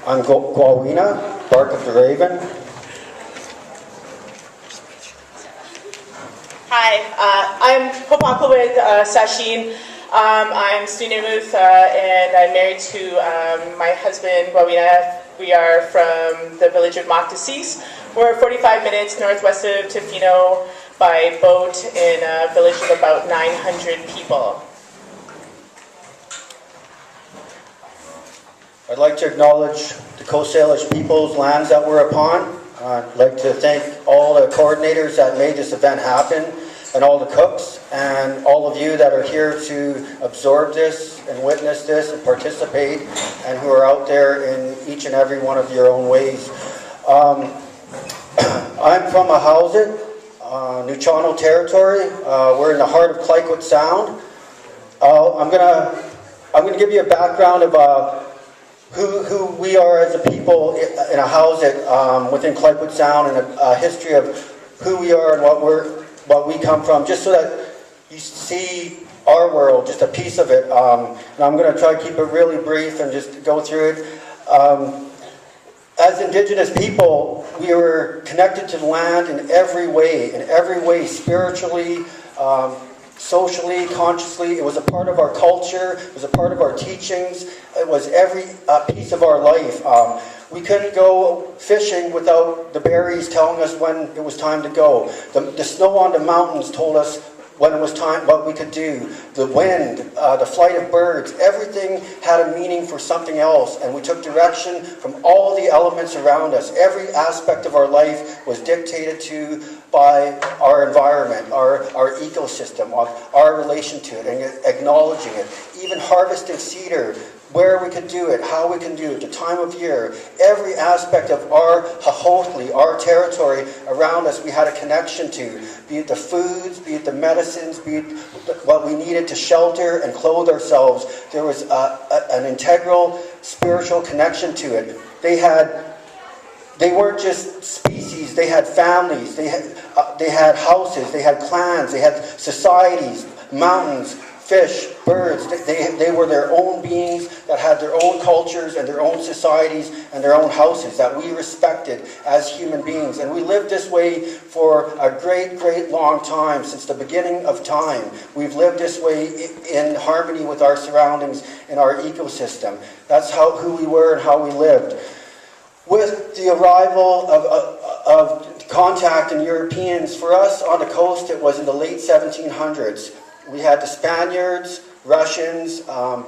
I'm Gwawina, Bark of the Raven. Hi, I'm Popaka with Sashin. I'm Sunamuth, and I'm married to my husband, Gwawina. We are from the village of Moctasis. We're 45 minutes northwest of Tofino by boat in a village of about 900 people. I'd like to acknowledge the Coast Salish people's lands that we're upon. I'd like to thank all the coordinators that made this event happen, and all the cooks, and all of you that are here to absorb this and witness this and participate, and who are out there in each and every one of your own ways. I'm from Ahousaht, Nuchano territory. We're in the heart of Clydewood Sound. I'm gonna give you a background of who we are as a people in Ahousaht within Clydewood Sound, and a history of who we are and what we come from, just so that you see our world, just a piece of it. And I'm going to try to keep it really brief and just go through it. As Indigenous people, we were connected to the land in every way, spiritually, socially, consciously. It was a part of our culture, it was a part of our teachings, it was every piece of our life. We couldn't go fishing without the berries telling us when it was time to go. The snow on the mountains told us when it was time, what we could do. The wind, the flight of birds, everything had a meaning for something else, and we took direction from all the elements around us. Every aspect of our life was dictated to by our environment, our ecosystem, our relation to it, and acknowledging it. Even harvesting cedar, where we could do it, how we can do it, the time of year, every aspect of our Hahotli, our territory around us, we had a connection to. Be it the foods, be it the medicines, be it what we needed to shelter and clothe ourselves. There was an integral spiritual connection to it. They weren't just species, they had families, they had houses, they had clans, they had societies, mountains, fish, birds. They were their own beings that had their own cultures and their own societies and their own houses that we respected as human beings. And we lived this way for a great, great long time, since the beginning of time. We've lived this way in harmony with our surroundings and our ecosystem. That's who we were and how we lived. With the arrival of contact and Europeans, for us on the coast, it was in the late 1700s. We had the Spaniards, Russians,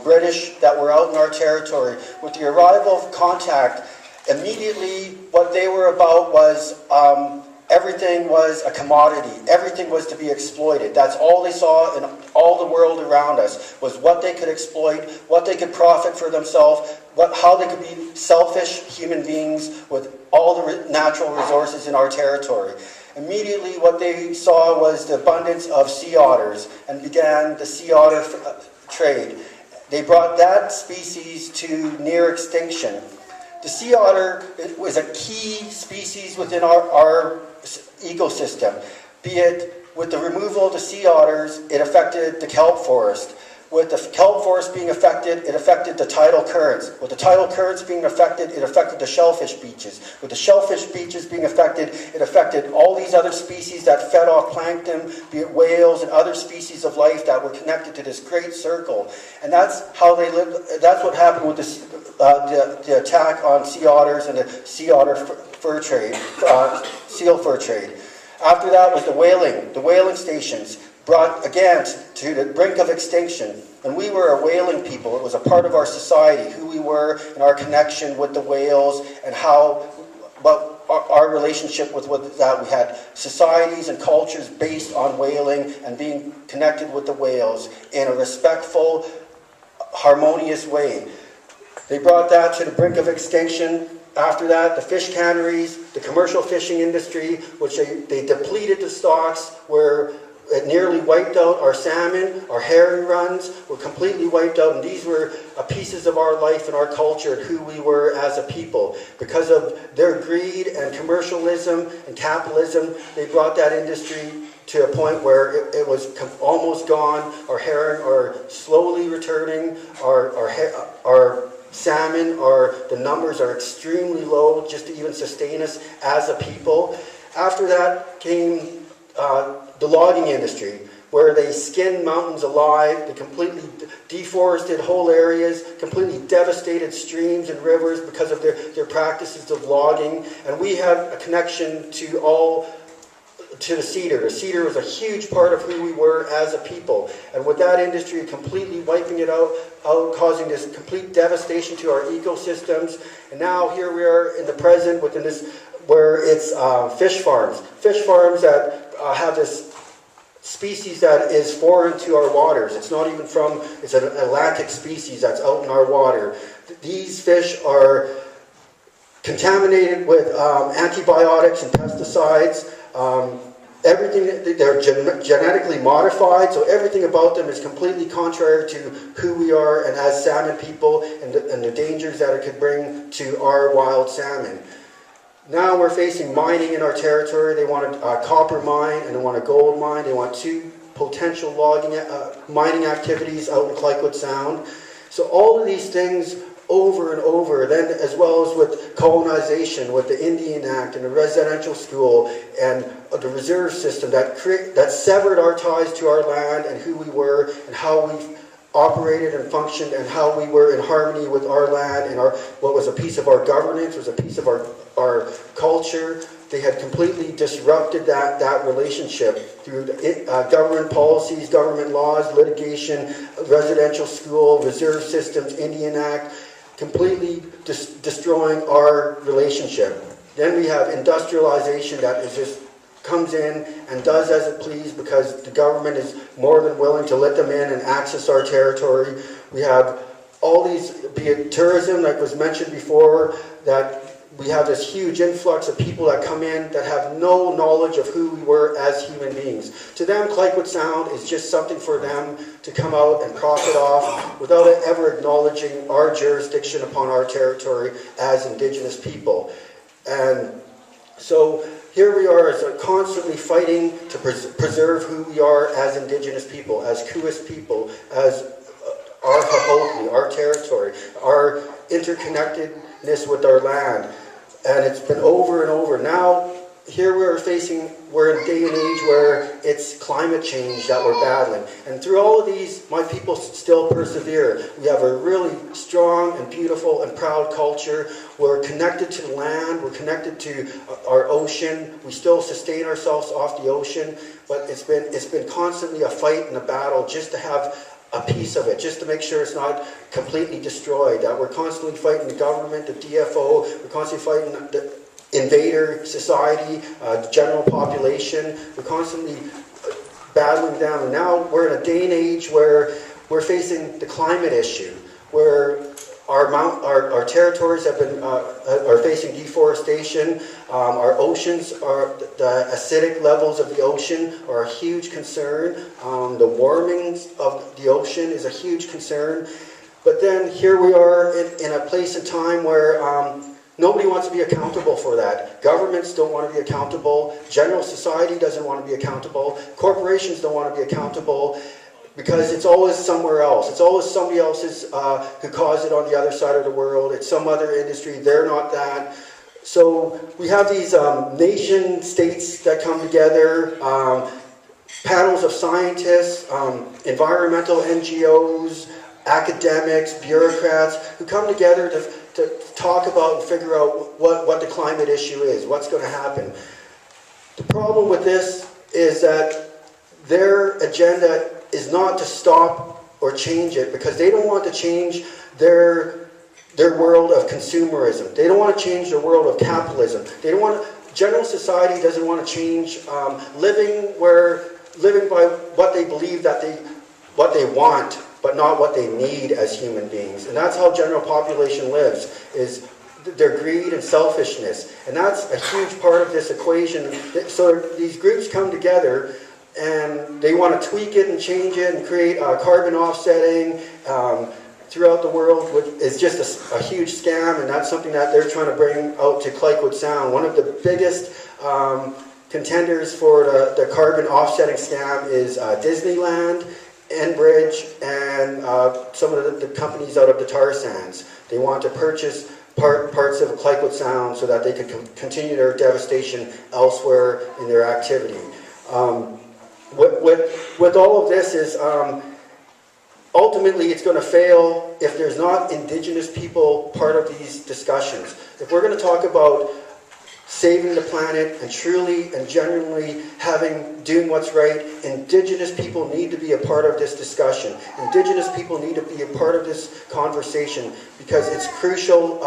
British that were out in our territory. With the arrival of contact, immediately what they were about was everything was a commodity. Everything was to be exploited. That's all they saw in all the world around us, was what they could exploit, what they could profit for themselves, how they could be selfish human beings with all the natural resources in our territory. Immediately what they saw was the abundance of sea otters, and began the sea otter trade. They brought that species to near extinction. The sea otter was a key species within our ecosystem. Be it with the removal of the sea otters, it affected the kelp forest. With the kelp forest being affected, it affected the tidal currents. With the tidal currents being affected, it affected the shellfish beaches. With the shellfish beaches being affected, it affected all these other species that fed off plankton, be it whales and other species of life that were connected to this great circle. And that's how they lived. That's what happened with the attack on sea otters and the sea otter fur trade, seal fur trade. After that was the whaling stations, brought again to the brink of extinction. And we were a whaling people. It was a part of our society, who we were and our connection with the whales, and our relationship with that. We had societies and cultures based on whaling and being connected with the whales in a respectful, harmonious way. They brought that to the brink of extinction. After that, the fish canneries, the commercial fishing industry, which they depleted the stocks, where it nearly wiped out our salmon, our herring runs were completely wiped out, and these were pieces of our life and our culture and who we were as a people. Because of their greed and commercialism and capitalism, they brought that industry to a point where it was almost gone. Our herring are slowly returning. Our salmon are, the numbers are extremely low just to even sustain us as a people. After that came the logging industry, where they skinned mountains alive, they completely deforested whole areas, completely devastated streams and rivers because of their practices of logging. And we have a connection to the cedar. The cedar was a huge part of who we were as a people. And with that industry completely wiping it out, causing this complete devastation to our ecosystems. And now here we are in the present within this, where it's fish farms. Fish farms that have this species that is foreign to our waters. It's not even from, it's an Atlantic species that's out in our water. These fish are contaminated with antibiotics and pesticides. Everything, they're genetically modified, so everything about them is completely contrary to who we are and as salmon people, and the dangers that it could bring to our wild salmon. Now we're facing mining in our territory. They want a copper mine and they want a gold mine. They want 2 potential mining activities out in Clydewood Sound. So all of these things over and over, then as well as with colonization, with the Indian Act and the residential school and the reserve system that severed our ties to our land and who we were and how we operated and functioned and how we were in harmony with our land and what was a piece of our governance, was a piece of our culture. They had completely disrupted that relationship through government policies, government laws, litigation, residential school, reserve systems, Indian Act, completely destroying our relationship. Then we have industrialization that is just comes in and does as it please because the government is more than willing to let them in and access our territory. We have all these, be it tourism, like was mentioned before, that we have this huge influx of people that come in that have no knowledge of who we were as human beings. To them, Clydewood Sound is just something for them to come out and profit off without ever acknowledging our jurisdiction upon our territory as Indigenous people. And so here we are constantly fighting to preserve who we are as Indigenous people, as Kuis people, as our Hahoki, our territory, our interconnectedness with our land. And it's been over and over. Now, here we're in a day and age where it's climate change that we're battling. And through all of these, my people still persevere. We have a really strong and beautiful and proud culture. We're connected to the land. We're connected to our ocean. We still sustain ourselves off the ocean. But it's been constantly a fight and a battle just to have a piece of it, just to make sure it's not completely destroyed. That we're constantly fighting the government, the DFO, we're constantly fighting the invader society, the general population. We're constantly battling down. And now we're in a day and age where we're facing the climate issue, where our territories are facing deforestation. Our oceans the acidic levels of the ocean are a huge concern. The warming of the ocean is a huge concern. But then here we are in a place and time where nobody wants to be accountable for that. Governments don't want to be accountable. General society doesn't want to be accountable. Corporations don't want to be accountable. Because it's always somewhere else. It's always somebody else's who caused it on the other side of the world. It's some other industry. They're not that. So we have these nation states that come together, panels of scientists, environmental NGOs, academics, bureaucrats, who come together to talk about and figure out what the climate issue is, what's going to happen. The problem with this is that their agenda is not to stop or change it, because they don't want to change their world of consumerism. They don't want to change their world of capitalism. They don't want to, general society doesn't want to change living by what they believe what they want, but not what they need as human beings. And that's how general population lives, is their greed and selfishness. And that's a huge part of this equation. So these groups come together and they want to tweak it and change it and create carbon offsetting throughout the world, which is just a huge scam, and that's something that they're trying to bring out to Clydewood Sound. One of the biggest contenders for the carbon offsetting scam is Disneyland Enbridge and some of the companies out of the tar sands. They want to purchase parts of Clydewood Sound so that they could continue their devastation elsewhere in their activity. With all of this is ultimately it's going to fail if there's not Indigenous people part of these discussions. If we're going to talk about saving the planet and truly and genuinely doing what's right, Indigenous people need to be a part of this discussion. Indigenous people need to be a part of this conversation because it's crucial.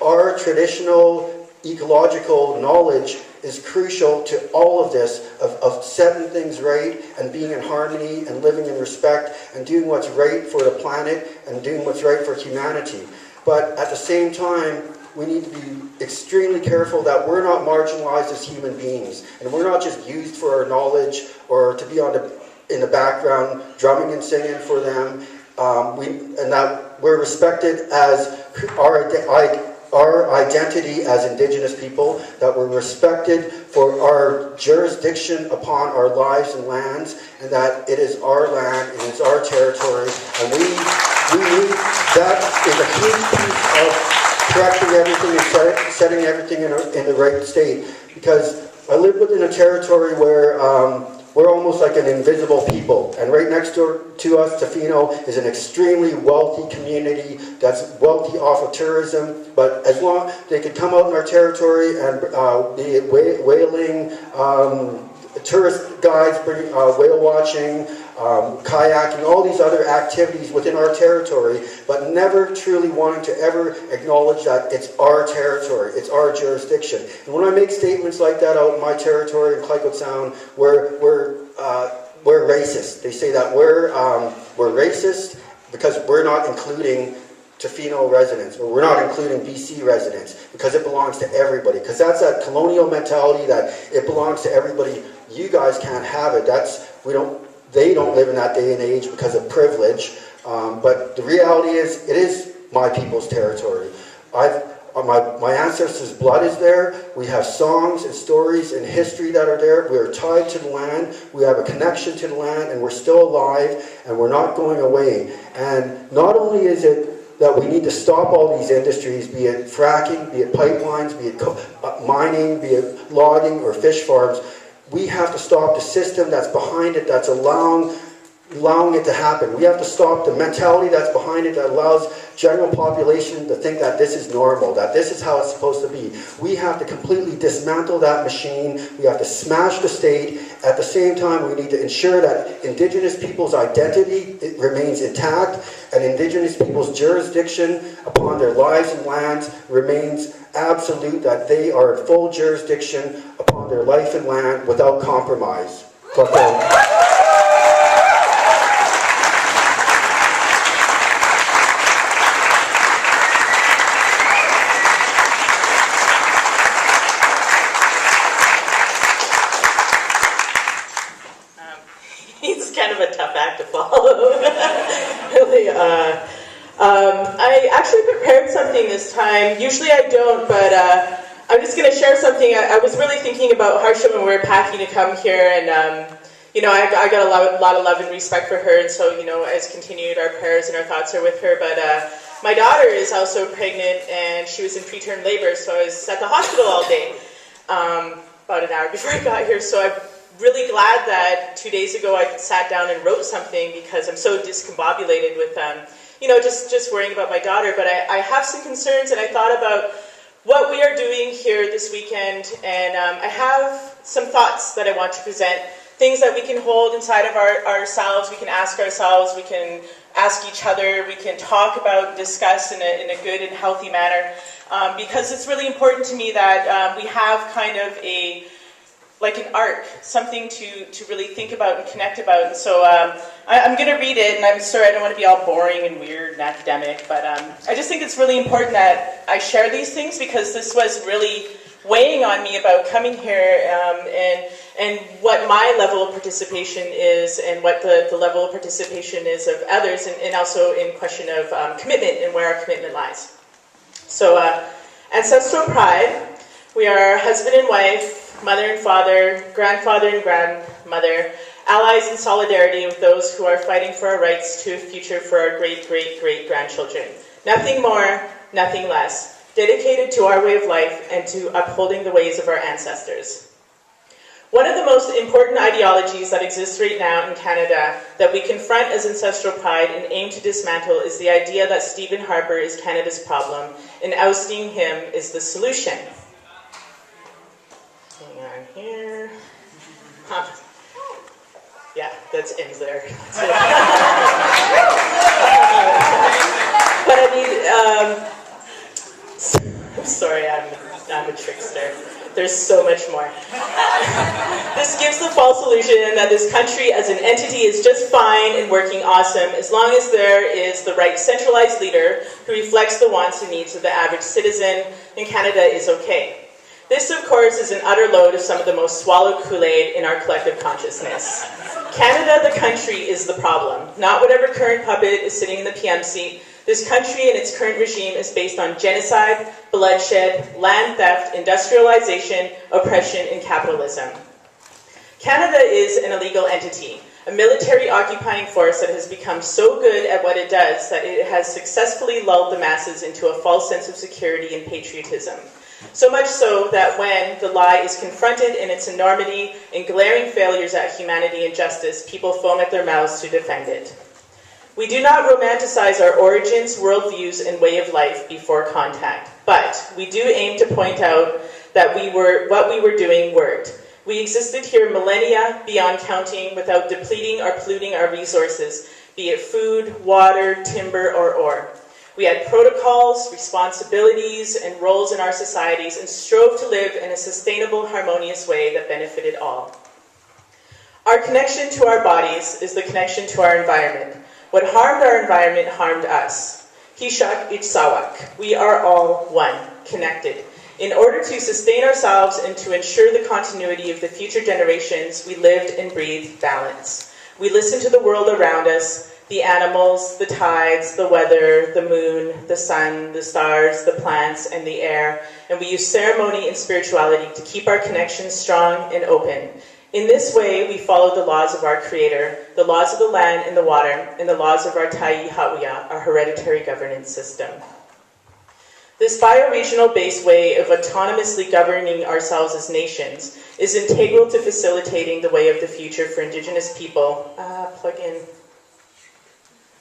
Our traditional ecological knowledge is crucial to all of this, of setting things right and being in harmony and living in respect and doing what's right for the planet and doing what's right for humanity. But at the same time, we need to be extremely careful that we're not marginalized as human beings and we're not just used for our knowledge or to be in the background drumming and singing for them, and that we're respected as our identity as Indigenous people, that we're respected for our jurisdiction upon our lives and lands, and that it is our land and it's our territory, and we need, that is a huge piece of correcting everything and setting everything in the right state. Because I live within a territory where we're almost like an invisible people. And right next door to us, Tofino, is an extremely wealthy community that's wealthy off of tourism. But as long they could come out in our territory and be it whaling, tourist guides, whale watching, kayaking, all these other activities within our territory, but never truly wanting to ever acknowledge that it's our territory, it's our jurisdiction. And when I make statements like that out in my territory in Clydewood Sound, we're racist. They say that we're racist because we're not including Tofino residents, or we're not including BC residents, because it belongs to everybody. Because that's that colonial mentality that it belongs to everybody. You guys can't have it. They don't live in that day and age because of privilege. But the reality is, it is my people's territory. My ancestors' blood is there. We have songs and stories and history that are there. We are tied to the land. We have a connection to the land, and we're still alive, and we're not going away. And not only is it that we need to stop all these industries, be it fracking, be it pipelines, be it mining, be it logging or fish farms. We have to stop the system that's behind it, that's allowing it to happen. We have to stop the mentality that's behind it that allows general population to think that this is normal, that this is how it's supposed to be. We have to completely dismantle that machine. We have to smash the state. At the same time, we need to ensure that Indigenous people's identity remains intact and Indigenous people's jurisdiction upon their lives and lands remains absolute, that they are in full jurisdiction upon their life and land without compromise. He's kind of a tough act to follow. Really. I actually prepared something this time. Usually I don't, but I'm just going to share something. I was really thinking about Harsha when we were packing to come here, and I got a lot of love and respect for her, and so as continued, our prayers and our thoughts are with her. But my daughter is also pregnant, and she was in preterm labor, so I was at the hospital all day, about an hour before I got here. So I'm really glad that 2 days ago I sat down and wrote something, because I'm so discombobulated with just worrying about my daughter. But I have some concerns, and I thought about what we are doing here this weekend, and I have some thoughts that I want to present, things that we can hold inside of ourselves, we can ask ourselves, we can ask each other, we can talk about, discuss in a good and healthy manner, because it's really important to me that we have kind of like an arc, something to really think about and connect about. And so I'm going to read it, and I'm sorry I don't want to be all boring and weird and academic, but I just think it's really important that I share these things, because this was really weighing on me about coming here, and what my level of participation is, and what the level of participation is of others, and also in question of commitment and where our commitment lies. So Ancestral Pride, we are husband and wife, mother and father, grandfather and grandmother, allies in solidarity with those who are fighting for our rights to a future for our great-great-great-grandchildren. Nothing more, nothing less. Dedicated to our way of life and to upholding the ways of our ancestors. One of the most important ideologies that exists right now in Canada that we confront as ancestral pride and aim to dismantle is the idea that Stephen Harper is Canada's problem and ousting him is the solution. Hang on here. Huh. Yeah, that ends there. But I mean, I'm sorry, I'm a trickster. There's so much more. This gives the false illusion that this country as an entity is just fine and working awesome as long as there is the right centralized leader who reflects the wants and needs of the average citizen, and Canada is okay. This, of course, is an utter load of some of the most swallowed Kool-Aid in our collective consciousness. Canada, the country, is the problem, not whatever current puppet is sitting in the PM seat. This country and its current regime is based on genocide, bloodshed, land theft, industrialization, oppression, and capitalism. Canada is an illegal entity, a military occupying force that has become so good at what it does that it has successfully lulled the masses into a false sense of security and patriotism. So much so that when the lie is confronted in its enormity and glaring failures at humanity and justice, people foam at their mouths to defend it. We do not romanticize our origins, worldviews, and way of life before contact, but we do aim to point out that what we were doing worked. We existed here millennia beyond counting without depleting or polluting our resources, be it food, water, timber, or ore. We had protocols, responsibilities, and roles in our societies and strove to live in a sustainable, harmonious way that benefited all. Our connection to our bodies is the connection to our environment. What harmed our environment harmed us. Hishak Itzawak. We are all one, connected. In order to sustain ourselves and to ensure the continuity of the future generations, we lived and breathed balance. We listened to the world around us, the animals, the tides, the weather, the moon, the sun, the stars, the plants, and the air, and we used ceremony and spirituality to keep our connections strong and open. In this way, we followed the laws of our Creator, the laws of the land and the water, and the laws of our Ta'i Ha'uya, our hereditary governance system. This bioregional-based way of autonomously governing ourselves as nations is integral to facilitating the way of the future for Indigenous people. Plug in.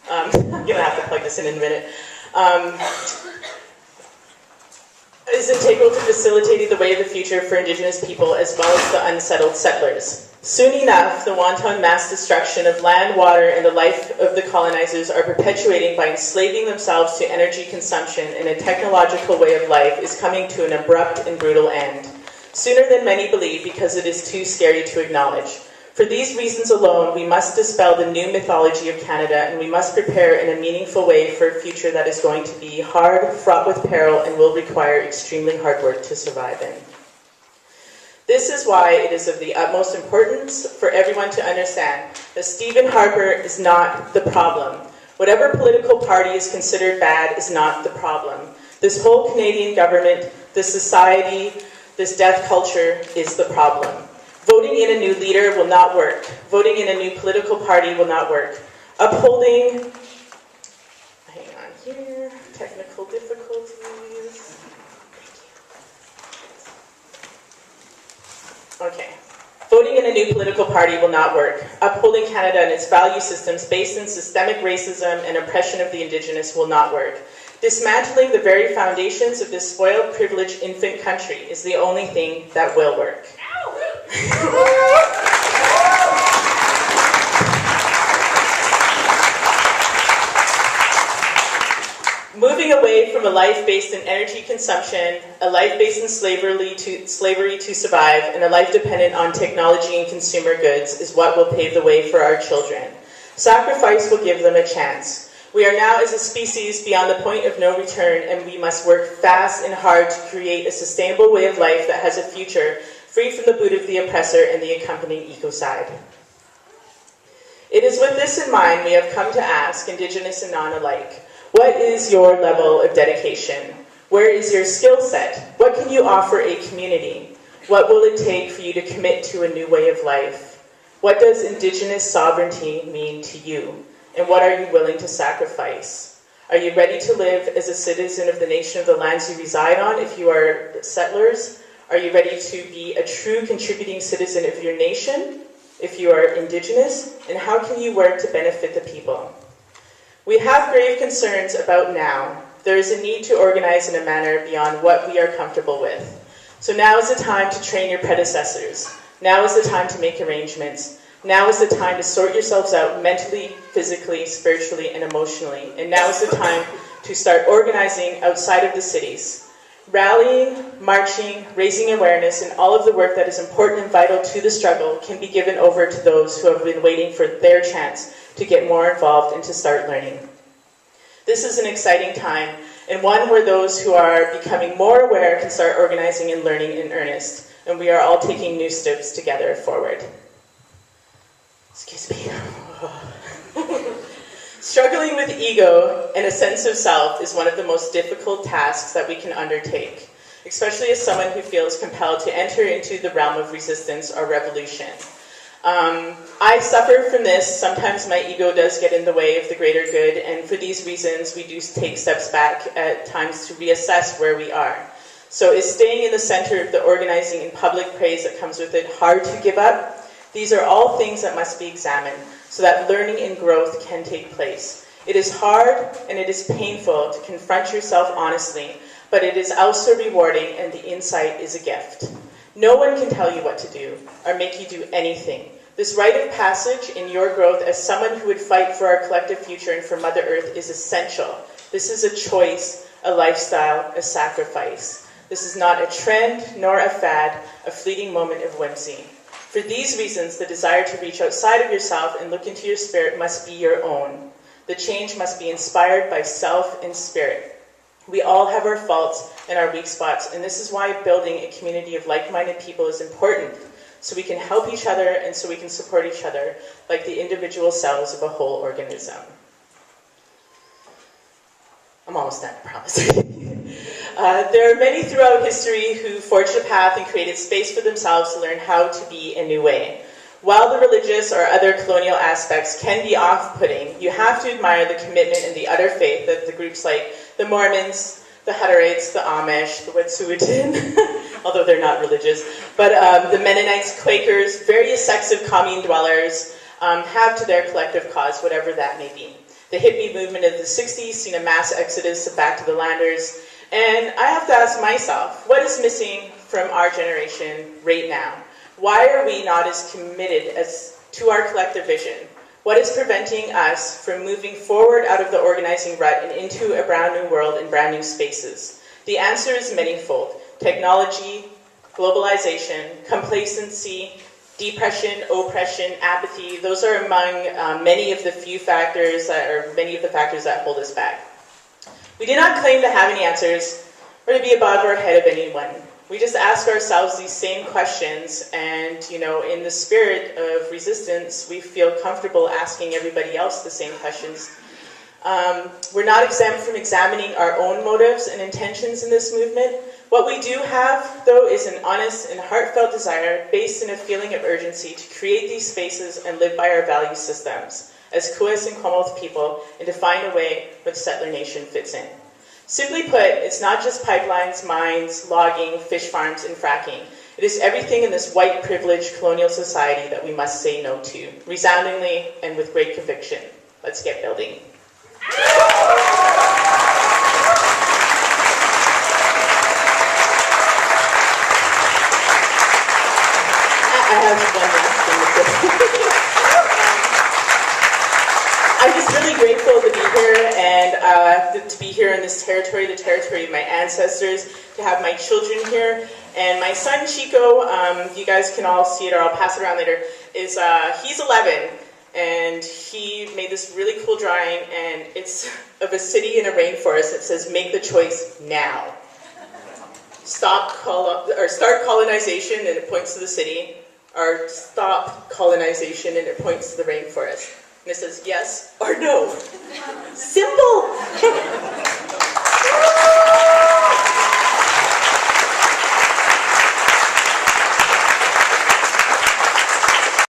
I'm going to have to plug this in a minute. Is integral to facilitating the way of the future for Indigenous people as well as the unsettled settlers. Soon enough, the wanton mass destruction of land, water, and the life of the colonizers are perpetuating by enslaving themselves to energy consumption and a technological way of life is coming to an abrupt and brutal end. Sooner than many believe because it is too scary to acknowledge. For these reasons alone, we must dispel the new mythology of Canada and we must prepare in a meaningful way for a future that is going to be hard, fraught with peril, and will require extremely hard work to survive in. This is why it is of the utmost importance for everyone to understand that Stephen Harper is not the problem. Whatever political party is considered bad is not the problem. This whole Canadian government, this society, this death culture is the problem. Voting in a new leader will not work. Voting in a new political party will not work. Upholding, hang on here, technical difficulties. Okay. Voting in a new political party will not work. Upholding Canada and its value systems based in systemic racism and oppression of the Indigenous will not work. Dismantling the very foundations of this spoiled, privileged infant country is the only thing that will work. Moving away from a life based in energy consumption, a life based in slavery to survive, and a life dependent on technology and consumer goods is what will pave the way for our children. Sacrifice will give them a chance. We are now as a species beyond the point of no return, and we must work fast and hard to create a sustainable way of life that has a future free from the boot of the oppressor and the accompanying ecocide. It is with this in mind we have come to ask, Indigenous and non-alike, what is your level of dedication? Where is your skill set? What can you offer a community? What will it take for you to commit to a new way of life? What does Indigenous sovereignty mean to you? And what are you willing to sacrifice? Are you ready to live as a citizen of the nation of the lands you reside on if you are settlers? Are you ready to be a true contributing citizen of your nation if you are Indigenous? And how can you work to benefit the people? We have grave concerns about now. There is a need to organize in a manner beyond what we are comfortable with. So now is the time to train your predecessors. Now is the time to make arrangements. Now is the time to sort yourselves out mentally, physically, spiritually, and emotionally. And now is the time to start organizing outside of the cities. Rallying, marching, raising awareness, and all of the work that is important and vital to the struggle can be given over to those who have been waiting for their chance to get more involved and to start learning. This is an exciting time, and one where those who are becoming more aware can start organizing and learning in earnest, and we are all taking new steps together forward. Excuse me. Struggling with ego and a sense of self is one of the most difficult tasks that we can undertake, especially as someone who feels compelled to enter into the realm of resistance or revolution. I suffer from this. Sometimes my ego does get in the way of the greater good, and for these reasons we do take steps back at times to reassess where we are. So is staying in the center of the organizing and public praise that comes with it hard to give up? These are all things that must be examined so that learning and growth can take place. It is hard and it is painful to confront yourself honestly, but it is also rewarding, and the insight is a gift. No one can tell you what to do or make you do anything. This rite of passage in your growth as someone who would fight for our collective future and for Mother Earth is essential. This is a choice, a lifestyle, a sacrifice. This is not a trend nor a fad, a fleeting moment of whimsy. For these reasons, the desire to reach outside of yourself and look into your spirit must be your own. The change must be inspired by self and spirit. We all have our faults and our weak spots, and this is why building a community of like-minded people is important, so we can help each other and so we can support each other like the individual cells of a whole organism. I'm almost done, I promise. There are many throughout history who forged a path and created space for themselves to learn how to be a new way. While the religious or other colonial aspects can be off-putting, you have to admire the commitment and the utter faith that the groups like the Mormons, the Hutterites, the Amish, the Wet'suwet'en, although they're not religious, but the Mennonites, Quakers, various sects of commune dwellers have to their collective cause, whatever that may be. The hippie movement of the 60s seen a mass exodus back to the landers, and I have to ask myself, what is missing from our generation right now? Why are we not as committed as to our collective vision? What is preventing us from moving forward out of the organizing rut and into a brand new world and brand new spaces? The answer is manifold. Technology, globalization, complacency, depression, oppression, apathy, those are among many of the factors that hold us back. We do not claim to have any answers or to be above or ahead of anyone. We just ask ourselves these same questions, and in the spirit of resistance, we feel comfortable asking everybody else the same questions. We're not exempt from examining our own motives and intentions in this movement. What we do have, though, is an honest and heartfelt desire based in a feeling of urgency to create these spaces and live by our value systems as Kuas and Commonwealth people, and to find a way where the settler nation fits in. Simply put, it's not just pipelines, mines, logging, fish farms, and fracking. It is everything in this white privileged colonial society that we must say no to, resoundingly and with great conviction. Let's get building. I have one last thing to say. I'm just really grateful to be here and to be here in this territory, the territory of my ancestors, to have my children here. And my son Chico, you guys can all see it or I'll pass it around later, he's 11 and he made this really cool drawing, and it's of a city in a rainforest. It says, "Make the choice now. Start colonization," and it points to the city, or "Stop colonization," and it points to the rainforest. And it says yes or no. Simple.